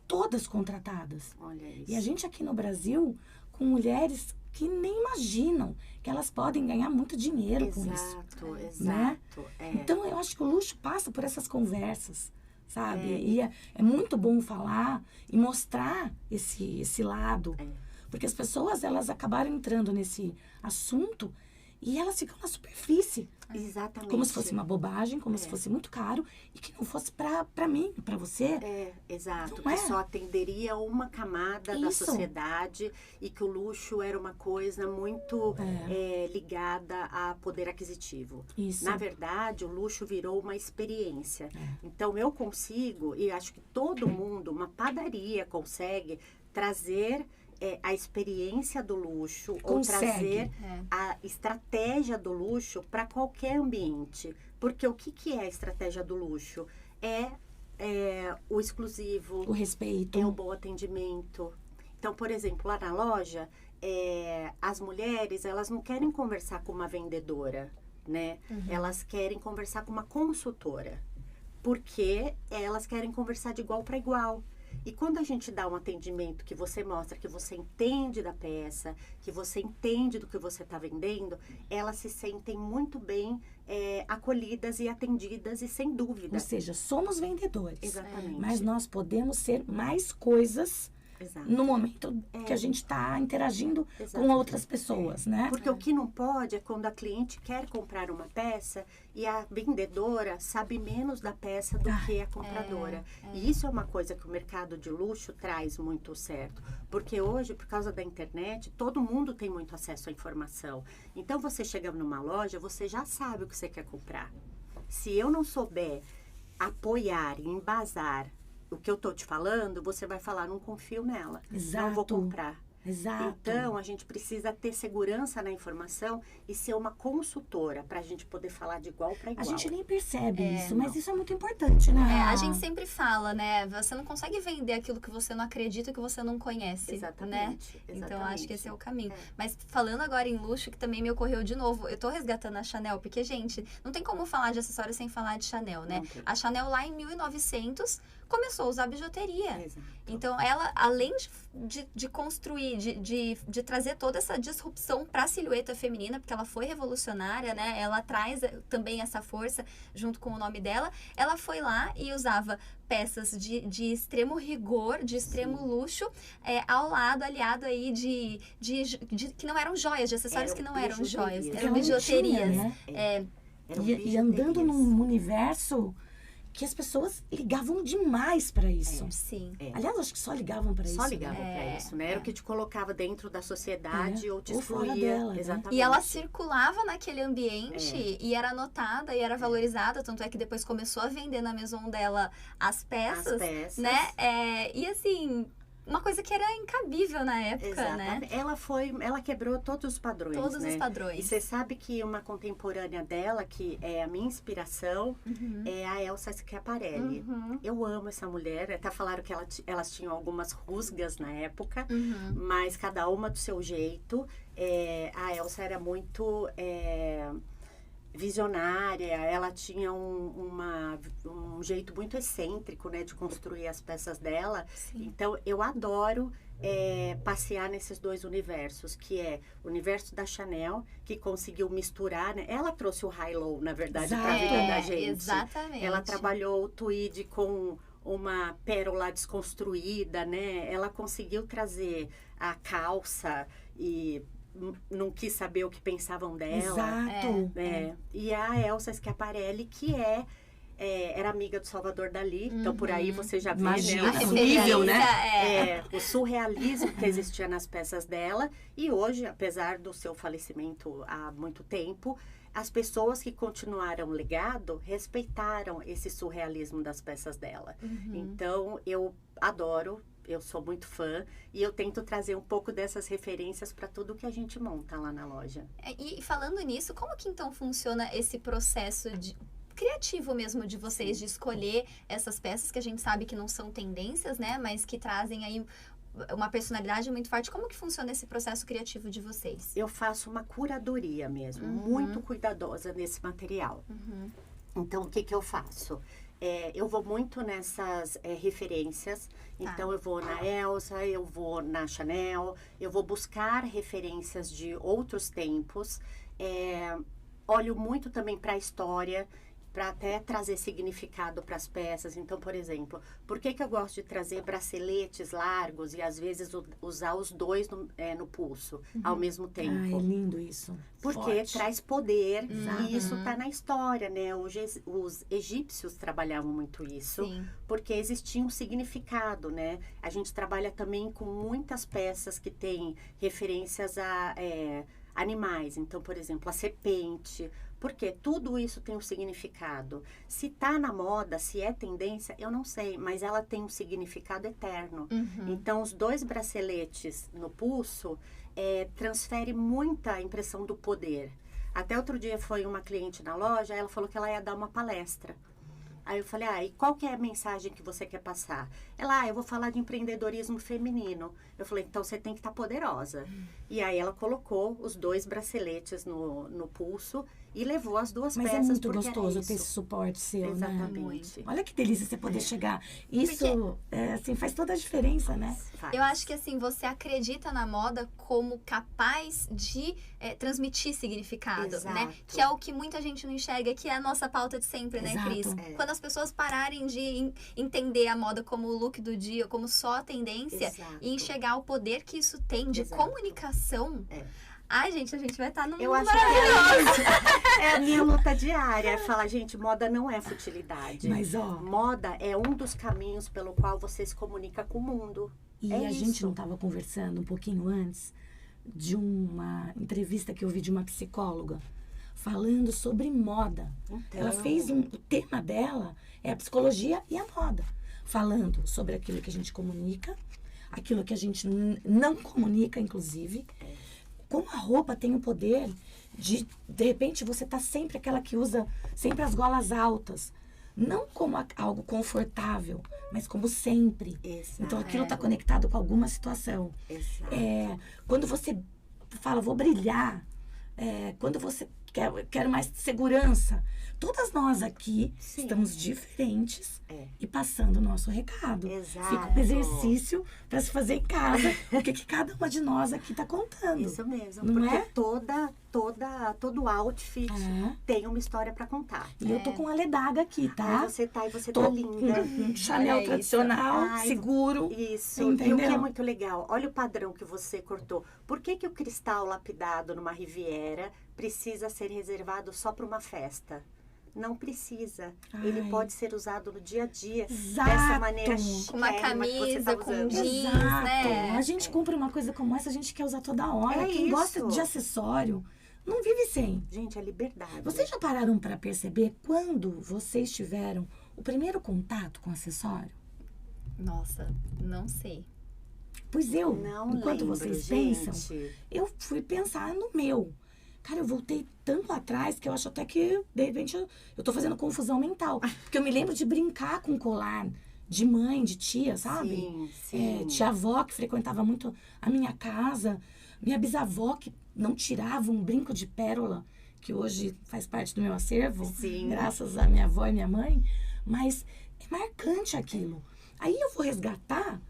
todas contratadas. Olha isso. E a gente aqui no Brasil, com mulheres que nem imaginam que elas podem ganhar muito dinheiro com isso. Exato. Né? Então, eu acho que o luxo passa por essas conversas, sabe? E é muito bom falar e mostrar esse lado. Porque as pessoas, elas acabaram entrando nesse assunto e elas ficam na superfície. Exatamente. Como se fosse uma bobagem, como se fosse muito caro e que não fosse pra mim, pra você. Exato. Que só atenderia uma camada da sociedade e que o luxo era uma coisa muito ligada a poder aquisitivo. Isso. Na verdade, o luxo virou uma experiência. Então, eu consigo, e acho que todo mundo, uma padaria consegue trazer a experiência do luxo ou trazer a estratégia do luxo para qualquer ambiente. Porque o que é a estratégia do luxo? É o exclusivo. O respeito. É o bom atendimento. Então, por exemplo, lá na loja, as mulheres, elas não querem conversar com uma vendedora, né? Elas querem conversar com uma consultora. Porque elas querem conversar de igual para igual. E quando a gente dá um atendimento que você mostra que você entende da peça, que você entende do que você está vendendo, elas se sentem muito bem acolhidas e atendidas e sem dúvida. Ou seja, somos vendedores. Exatamente. Mas nós podemos ser mais coisas no momento que a gente está interagindo com outras pessoas, né? Porque o que não pode é quando a cliente quer comprar uma peça e a vendedora sabe menos da peça do que a compradora. E isso é uma coisa que o mercado de luxo traz muito certo. Porque hoje, por causa da internet, todo mundo tem muito acesso à informação. Então, você chega numa loja, você já sabe o que você quer comprar. Se eu não souber apoiar e embasar o que eu tô te falando, você vai falar, não confio nela. Exato. Não vou comprar. Exato. Então, a gente precisa ter segurança na informação e ser uma consultora para a gente poder falar de igual para igual. A gente nem percebe isso, mas isso é muito importante, né? A gente sempre fala, né? Você não consegue vender aquilo que você não acredita, que você não conhece, Exatamente. né? Então, acho que esse é o caminho. Mas falando agora em luxo, que também me ocorreu de novo, eu tô resgatando a Chanel, porque, gente, não tem como falar de acessório sem falar de Chanel, né? A Chanel lá em 1900 começou a usar bijuteria. Então, ela, além de construir, de trazer toda essa disrupção para a silhueta feminina, porque ela foi revolucionária, né? Ela traz também essa força junto com o nome dela. Ela foi lá e usava peças de extremo rigor, de extremo luxo, ao lado, aliado aí de que não eram joias, de acessórios que não eram joias, eram bijuterias. E andando num universo que as pessoas ligavam demais para isso. Sim. Aliás, acho que só ligavam para isso. Só ligavam para isso, né? Era o que te colocava dentro da sociedade ou te ou fora excluía. dela, né? Exatamente. E ela circulava naquele ambiente e era notada e era valorizada, tanto é que depois começou a vender na Maison dela as peças, né? E assim, uma coisa que era incabível na época, né? Ela quebrou todos os padrões, Todos né? os padrões. E você sabe que uma contemporânea dela, que é a minha inspiração, é a Elsa Schiaparelli. Eu amo essa mulher. Até falaram que elas tinham algumas rusgas na época, mas cada uma do seu jeito. A Elsa era muito visionária, ela tinha um jeito muito excêntrico, né, de construir as peças dela. Sim. Então, eu adoro passear nesses dois universos, que é o universo da Chanel, que conseguiu misturar, né? Ela trouxe o high-low, na verdade, para a vida da gente. Exatamente. Ela trabalhou o tweed com uma pérola desconstruída, né? Ela conseguiu trazer a calça e não quis saber o que pensavam dela. Exato. E a Elsa Schiaparelli, que era amiga do Salvador Dalí, então por aí você já vê, Imagina, né, o nível, né? o surrealismo que existia nas peças dela. E hoje, apesar do seu falecimento há muito tempo, as pessoas que continuaram o legado respeitaram esse surrealismo das peças dela. Então, eu adoro. Eu sou muito fã e eu tento trazer um pouco dessas referências para tudo que a gente monta lá na loja. E falando nisso, como que então funciona esse processo criativo mesmo de vocês, de escolher essas peças que a gente sabe que não são tendências, né? Mas que trazem aí uma personalidade muito forte. Como que funciona esse processo criativo de vocês? Eu faço uma curadoria mesmo, muito cuidadosa nesse material. Então, o que eu faço? Eu vou muito nessas referências. Então, eu vou na Elsa, eu vou na Chanel, eu vou buscar referências de outros tempos. Olho muito também para a história, para até trazer significado para as peças. Então, por exemplo, por que eu gosto de trazer braceletes largos e às vezes usar os dois no pulso ao mesmo tempo? É lindo isso. Porque Forte. traz poder e isso está na história, né? Os egípcios trabalhavam muito isso. Sim. Porque existia um significado, né? A gente trabalha também com muitas peças que têm referências a animais. Então, por exemplo, a serpente. Porque tudo isso tem um significado. Se está na moda, se é tendência, eu não sei, mas ela tem um significado eterno. Então, os dois braceletes no pulso transfere muita impressão do poder. Até outro dia foi uma cliente na loja, ela falou que ela ia dar uma palestra. Aí eu falei, e qual que é a mensagem que você quer passar? Ela, eu vou falar de empreendedorismo feminino. Eu falei, então você tem que estar poderosa. E aí ela colocou os dois braceletes no pulso e levou as duas Mas peças. é muito gostoso ter esse suporte seu, Exatamente. né? Olha que delícia você poder chegar. Isso, assim, faz toda a diferença, né? Eu acho que, assim, você acredita na moda como capaz de transmitir significado, né? Que é o que muita gente não enxerga, que é a nossa pauta de sempre, né, Cris? Quando as pessoas pararem de entender a moda como o look do dia, como só a tendência, e enxergar o poder que isso tem de comunicação... Ai, gente, a gente vai estar num mundo maravilhoso. É a minha luta diária. É falar, gente, moda não é futilidade. Mas, moda é um dos caminhos pelo qual você se comunica com o mundo. E a gente não estava conversando um pouquinho antes de uma entrevista que eu vi de uma psicóloga falando sobre moda. Então, ela fez o tema dela é a psicologia e a moda. Falando sobre aquilo que a gente comunica, aquilo que a gente não comunica, inclusive. Como a roupa tem o poder de repente, você tá sempre aquela que usa sempre as golas altas. Não como algo confortável, mas como sempre. Exato. Então, aquilo tá conectado com alguma situação. Exato. Quando você fala, vou brilhar, quando você quer mais segurança. Todas nós aqui estamos diferentes e passando o nosso recado. Exato. Fica um exercício para se fazer em casa, o que cada uma de nós aqui está contando. Isso mesmo, não porque é? todo outfit tem uma história para contar. E eu tô com a ledaga aqui, tá? Você tá linda. Chanel tradicional, seguro. Isso. Entendeu? E o que é muito legal, olha o padrão que você cortou. Por que o cristal lapidado numa Riviera precisa ser reservado só para uma festa? Não precisa. Ai. Ele pode ser usado no dia a dia. Exato. Dessa maneira Com uma camisa, com usando. jeans, Exato. né? A gente compra uma coisa como essa, a gente quer usar toda hora. É Quem isso. gosta de acessório não vive sem. Gente, é liberdade. Vocês já pararam para perceber quando vocês tiveram o primeiro contato com acessório? Nossa, não sei. Pois eu, Não enquanto lembro, vocês gente. pensam, eu fui pensar no meu. Cara, eu voltei tanto atrás que eu acho até que, de repente, eu tô fazendo confusão mental. Porque eu me lembro de brincar com colar de mãe, de tia, sabe? Sim, sim. Tia-avó que frequentava muito a minha casa. Minha bisavó que não tirava um brinco de pérola, que hoje faz parte do meu acervo, Sim. graças à minha avó e minha mãe. Mas é marcante aquilo. Aí eu vou resgatar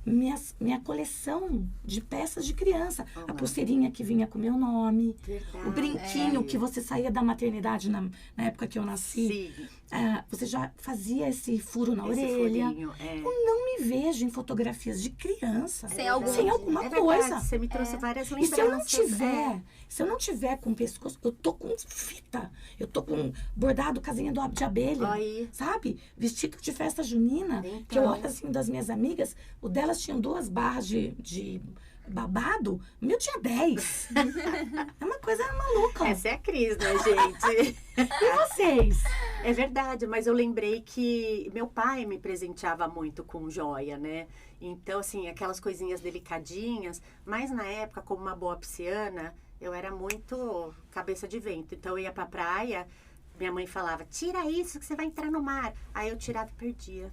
minha coleção de peças de criança. A pulseirinha que vinha com meu nome. Verdade. O brinquinho que você saía da maternidade na época que eu nasci. Sim. Você já fazia esse furo na Esse orelha. furinho, é. Eu não me vejo em fotografias de criança. Sem algum- sem alguma É verdade, coisa. Você me trouxe várias E lembranças. se eu não tiver com pescoço, eu tô com fita. Eu tô com bordado casinha de abelha. Aí. Sabe? Vestido de festa junina. Então. Que eu olho assim das minhas amigas, o delas tinham 2 barras de babado, o meu tinha 10. É uma coisa maluca. Essa é a Cris, né, gente? E vocês? É verdade, mas eu lembrei que meu pai me presenteava muito com joia, né? Então, assim, aquelas coisinhas delicadinhas. Mas na época, como uma boa pisciana, eu era muito cabeça de vento. Então, eu ia pra praia, minha mãe falava, tira isso que você vai entrar no mar. Aí eu tirava e perdia.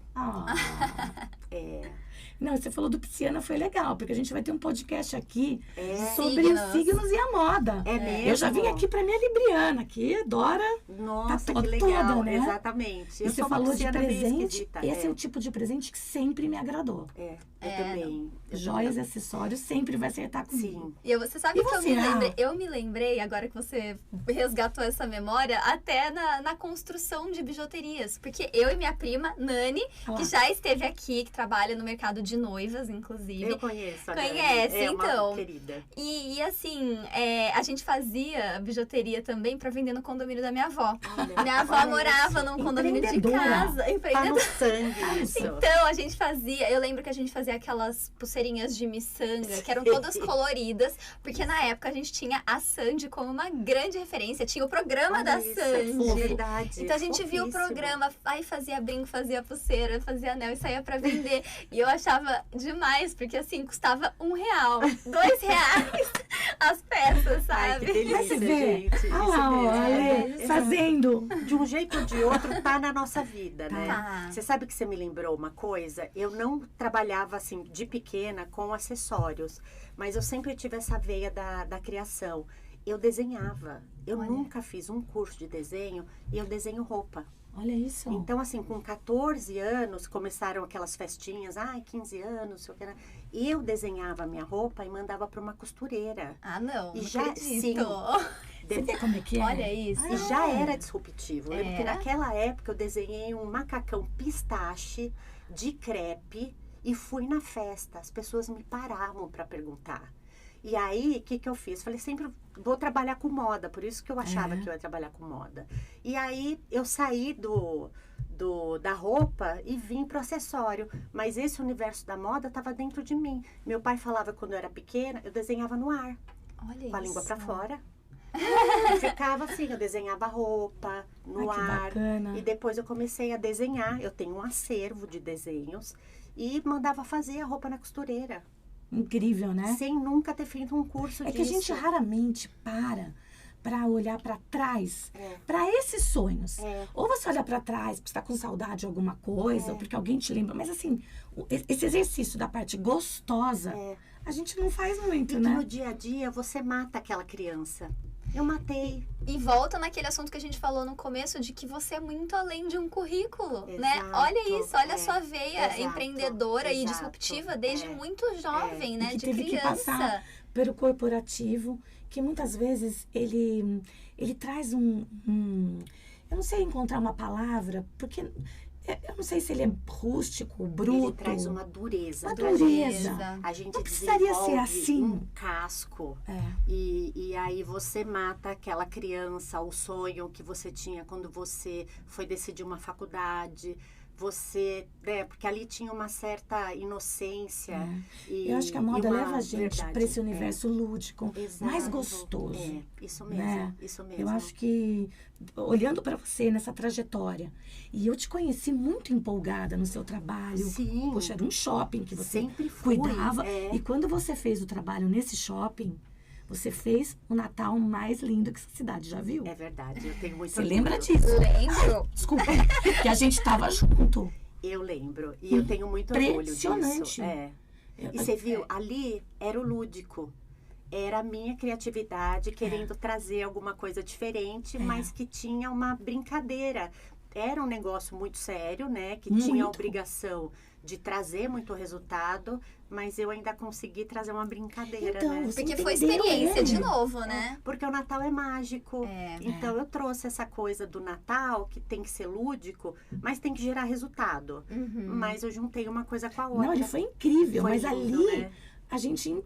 Não, você falou do pisciana, foi legal, porque a gente vai ter um podcast aqui sobre Signos. os signos e a moda. É mesmo? Eu já vim aqui pra minha libriana, que adora. Nossa, Tá que legal. toda, né? Exatamente. E Eu você sou uma falou de pisciana meio presente. esquisita. Esse é o tipo de presente que sempre me agradou. Eu também. Eu Joias e também. acessórios sempre vai acertar comigo. Sim. E você sabe E que você, eu me lembrei, agora que você resgatou essa memória, até na construção de bijuterias. Porque eu e minha prima, Nani, que já esteve aqui, que trabalha no mercado de noivas, inclusive. Eu conheço. Conhece, é então. Uma querida. E assim, a gente fazia bijuteria também pra vender no condomínio da minha avó. Olha, Minha avó olha morava isso. num condomínio de Empreendedora. casa. Tá Empreendedora. no sangue isso. Então, a gente fazia, eu lembro que a gente fazia aquelas pulseirinhas de miçanga, que eram todas coloridas, porque na época a gente tinha a Sandy como uma grande referência, tinha o programa da Olha isso, é Sandy. verdade. Então a gente via o Fofíssimo. programa, aí fazia brinco, fazia pulseira, fazia anel e saía pra vender. E eu achava demais, porque assim, custava R$1, R$2 as peças, Ai, que sabe? delícia, Mas você vê, gente. olha Isso lá, mesmo. Ale, fazendo. De um jeito ou de outro, tá na nossa vida, né? Tá. Você sabe que você me lembrou uma coisa? Eu não trabalhava, assim, de pequena com acessórios, mas eu sempre tive essa veia da criação. Eu desenhava. Eu Olha. nunca fiz um curso de desenho e eu desenho roupa. Olha isso. Então, assim, com 14 anos, começaram aquelas festinhas, 15 anos, sei o que era. Eu desenhava a minha roupa e mandava para uma costureira. Ah, não, E não já- acredito. sim. Você vê como é que é? Olha isso. E já era disruptivo. Eu lembro que Era? naquela época eu desenhei um macacão pistache de crepe e fui na festa. As pessoas me paravam para perguntar. E aí, o que eu fiz? Falei, sempre vou trabalhar com moda, por isso que eu achava que eu ia trabalhar com moda. E aí, eu saí da roupa e vim pro acessório. Mas esse universo da moda estava dentro de mim. Meu pai falava quando eu era pequena, eu desenhava no ar, Olha com a isso. língua para fora. E ficava assim, eu desenhava roupa no Ai, que ar. bacana. E depois eu comecei a desenhar. Eu tenho um acervo de desenhos. E mandava fazer a roupa na costureira. Incrível, né? Sem nunca ter feito um curso É disso. que a gente raramente para olhar para trás, para esses sonhos. Ou você olha para trás porque está com saudade de alguma coisa, ou porque alguém te lembra. Mas assim, esse exercício da parte gostosa, a gente não faz muito, E que né? no dia a dia você mata aquela criança. Eu matei. E volta naquele assunto que a gente falou no começo, de que você é muito além de um currículo, né? Exato, Olha isso, olha a sua veia exato, empreendedora e exato, disruptiva desde muito jovem, né? que De teve que criança. passar pelo corporativo, que muitas vezes ele traz eu não sei encontrar uma palavra, porque eu não sei se ele é rústico, bruto. Ele traz uma dureza. Uma dureza. A gente Não precisaria ser desenvolve assim. um casco. E aí você mata aquela criança, o sonho que você tinha quando você foi decidir uma faculdade. Você, porque ali tinha uma certa inocência. Eu acho que a moda leva a gente para esse verdade, universo lúdico, mais gostoso. Isso mesmo, né? isso mesmo. Eu acho que, olhando para você nessa trajetória, e eu te conheci muito empolgada no seu trabalho. Sim. Poxa, era um shopping que você sempre fui, cuidava. E quando você fez o trabalho nesse shopping, você fez o Natal mais lindo que essa cidade já viu. É verdade, eu tenho muito Você orgulho. lembra disso? Lembro. Desculpa, que a gente tava junto. Eu lembro. E eu tenho muito orgulho disso. Impressionante. E você viu, ali era o lúdico. Era a minha criatividade querendo trazer alguma coisa diferente, mas que tinha uma brincadeira. Era um negócio muito sério, né? Que tinha a obrigação de trazer muito resultado, mas eu ainda consegui trazer uma brincadeira, Então, né? Porque foi experiência de ele. novo, né? Porque o Natal é mágico. Então eu trouxe essa coisa do Natal, que tem que ser lúdico, mas tem que gerar resultado. Mas eu juntei uma coisa com a outra. Não, ele foi incrível, Foi mas lindo, ali né? a gente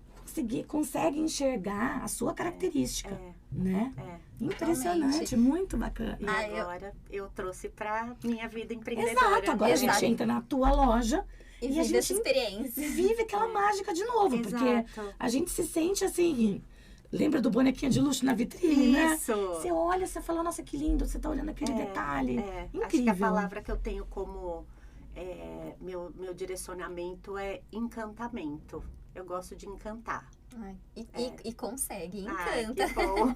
consegue enxergar a sua característica, né? Impressionante, muito bacana. E agora eu trouxe pra minha vida empreendedora. Exato, agora a gente entra na tua loja E a vive gente essa experiência. vive aquela mágica de novo, porque a gente se sente assim. Lembra do bonequinho de luxo na vitrine, né? Isso. Você olha, você fala, nossa, que lindo, você tá olhando aquele detalhe. Incrível. Acho que a palavra que eu tenho como meu direcionamento é encantamento. Eu gosto de encantar. E consegue, Ai, encanta. que bom.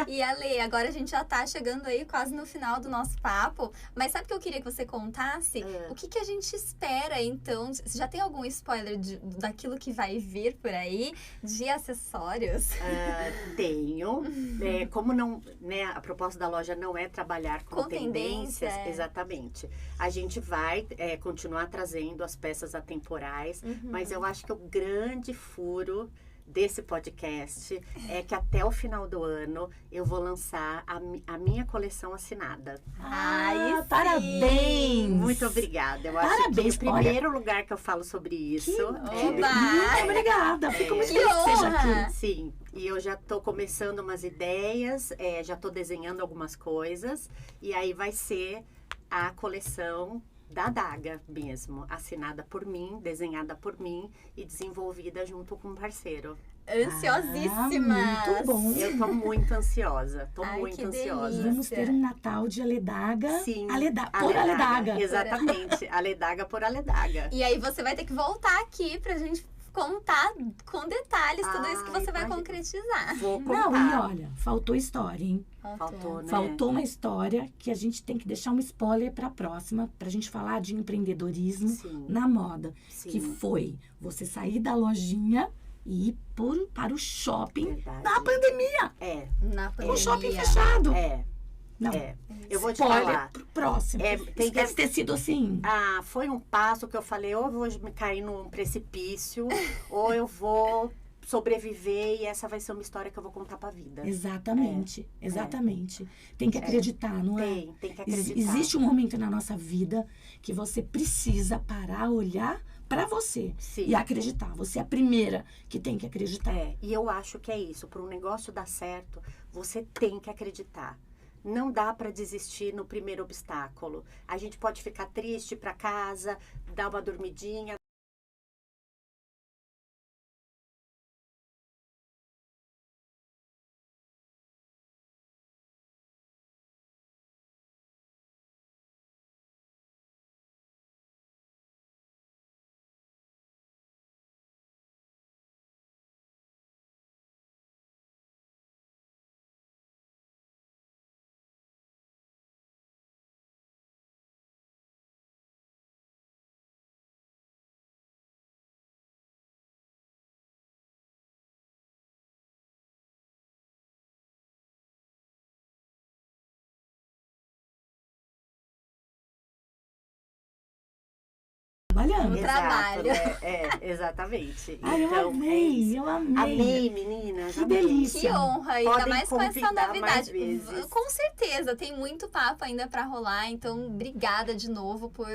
E Ale, agora a gente já tá chegando aí quase no final do nosso papo, mas sabe o que eu queria que você contasse? O que a gente espera, então? Você já tem algum spoiler daquilo que vai vir por aí, de acessórios? Tenho. Como não, né, a proposta da loja não é trabalhar com tendências, exatamente. A gente vai continuar trazendo as peças atemporais, mas eu acho que o grande furo desse podcast é que até o final do ano eu vou lançar a minha coleção assinada. Ai, parabéns! Muito obrigada. Eu acho que o primeiro lugar que eu falo sobre isso. Muito obrigada. Fico muito feliz que seja aqui. Sim, e eu já estou começando umas ideias, já estou desenhando algumas coisas, e aí vai ser a coleção da Daga mesmo, assinada por mim, desenhada por mim e desenvolvida junto com um parceiro. Ansiosíssima! Muito bom! Eu tô muito ansiosa, muito ansiosa. Delícia. Vamos ter um Natal de Aledaga. Sim, por Aledaga. Exatamente, Aledaga por Aledaga. E aí você vai ter que voltar aqui pra gente contar com detalhes tudo isso que você vai concretizar. Vou contar. Não, e olha, faltou história, hein? Faltou, né? Faltou uma história que a gente tem que deixar um spoiler pra próxima, pra gente falar de empreendedorismo na moda. Sim. Que foi você sair da lojinha e ir para o shopping na pandemia. Na pandemia. Com o shopping fechado. Não. Eu vou te Spoiler falar. pro próximo. Tem que ter sido assim. Foi um passo que eu falei, ou eu vou me cair num precipício, ou eu vou sobreviver e essa vai ser uma história que eu vou contar pra vida. Exatamente, exatamente. Tem que acreditar, não é? Tem que acreditar. Existe um momento na nossa vida que você precisa parar, olhar pra você e acreditar. Você é a primeira que tem que acreditar. E eu acho que é isso. Para um negócio dar certo, você tem que acreditar. Não dá para desistir no primeiro obstáculo. A gente pode ficar triste para casa, dar uma dormidinha, Trabalhando. No trabalho. Exatamente. Ai, então, eu amei, eu amei. Amei, meninas. Que amei. delícia. Que honra, ainda Podem mais com essa convidar mais novidade. vezes. Com certeza, tem muito papo ainda pra rolar, então obrigada de novo por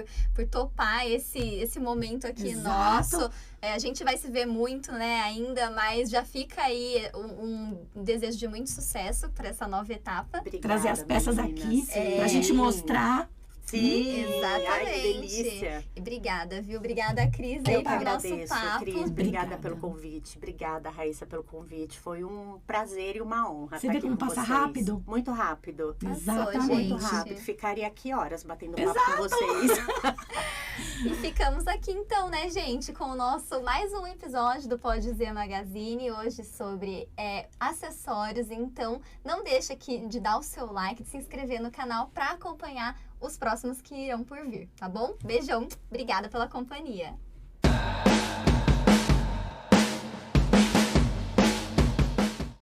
topar esse momento aqui Exato. nosso. A gente vai se ver muito, né, ainda, mas já fica aí um desejo de muito sucesso para essa nova etapa. Obrigada, Trazer as peças meninas. aqui pra gente mostrar. Sim, Exatamente. Ai, que delícia. Obrigada, viu? Obrigada, Cris, Eu aí que pelo nosso agradeço, papo. Cris. Obrigada Obrigada. pelo convite. Obrigada, Raíssa, pelo convite. Foi um prazer e uma honra Você estar vê aqui como com passa vocês. rápido? Muito rápido. Exatamente. Muito gente. rápido. Ficaria aqui horas batendo papo com vocês. E ficamos aqui então, né, gente, com o nosso mais um episódio do Pode Dizer Magazine, hoje sobre acessórios. Então, não deixa aqui de dar o seu like, de se inscrever no canal para acompanhar os próximos que irão por vir, tá bom? Beijão, obrigada pela companhia.